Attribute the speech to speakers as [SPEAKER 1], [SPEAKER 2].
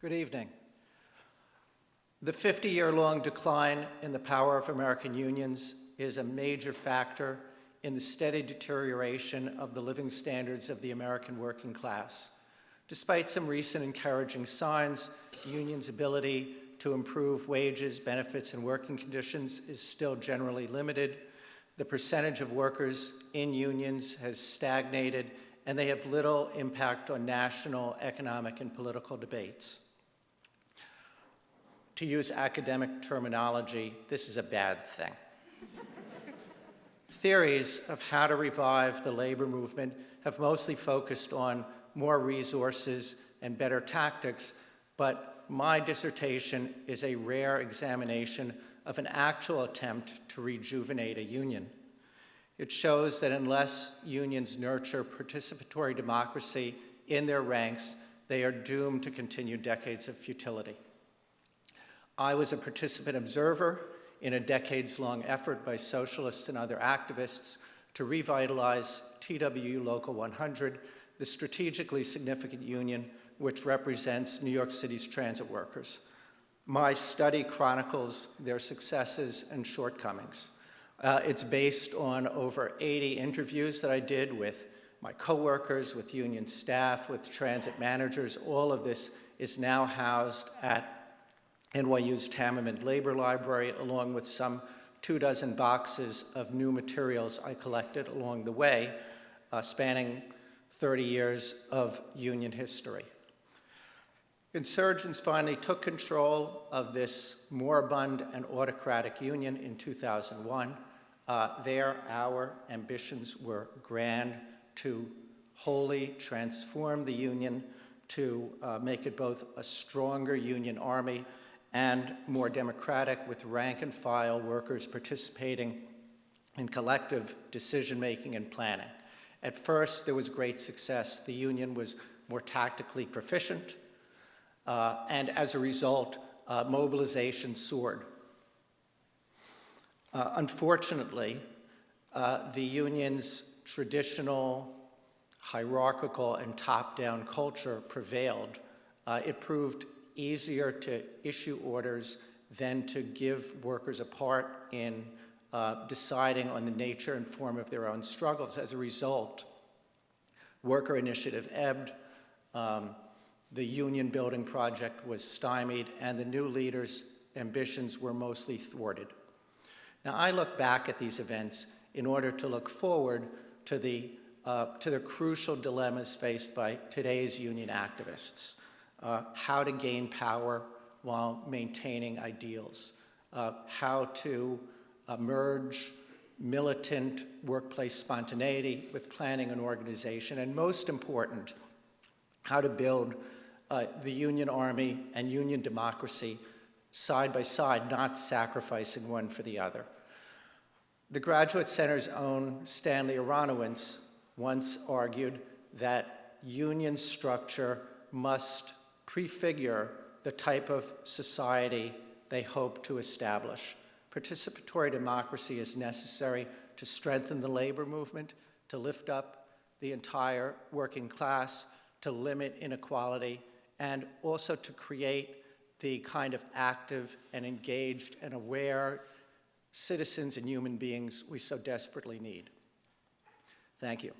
[SPEAKER 1] Good evening. The 50-year-long decline in the power of American unions is a major factor in the steady deterioration of the living standards of the American working class. Despite some recent encouraging signs, unions' ability to improve wages, benefits, and working conditions is still generally limited. The percentage of workers in unions has stagnated, and they have little impact on national economic and political debates. To use academic terminology, this is a bad thing. Theories of how to revive the labor movement have mostly focused on more resources and better tactics, but my dissertation is a rare examination of an actual attempt to rejuvenate a union. It shows that unless unions nurture participatory democracy in their ranks, they are doomed to continue decades of futility. I was a participant observer in a decades-long effort by socialists and other activists to revitalize TWU Local 100, the strategically significant union which represents New York City's transit workers. My study chronicles their successes and shortcomings. It's based on over 80 interviews that I did with my coworkers, with union staff, with transit managers. All of this is now housed at NYU's Tamiment Labor Library, along with some 24 boxes of new materials I collected along the way, spanning 30 years of union history. Insurgents finally took control of this moribund and autocratic union in 2001. Our ambitions were grand to wholly transform the union, to make it both a stronger union army and more democratic, with rank-and-file workers participating in collective decision-making and planning. At first, there was great success. The union was more tactically proficient, and as a result, mobilization soared. Unfortunately, the union's traditional hierarchical and top-down culture prevailed. It proved easier to issue orders than to give workers a part in deciding on the nature and form of their own struggles. As a result, worker initiative ebbed, the union building project was stymied, and the new leaders' ambitions were mostly thwarted. Now, I look back at these events in order to look forward to the crucial dilemmas faced by today's union activists. How to gain power while maintaining ideals, how to merge militant workplace spontaneity with planning and organization, and most important, how to build the union army and union democracy side by side, not sacrificing one for the other. The Graduate Center's own Stanley Aronowitz once argued that union structure must prefigure the type of society they hope to establish. Participatory democracy is necessary to strengthen the labor movement, to lift up the entire working class, to limit inequality, and also to create the kind of active and engaged and aware citizens and human beings we so desperately need. Thank you.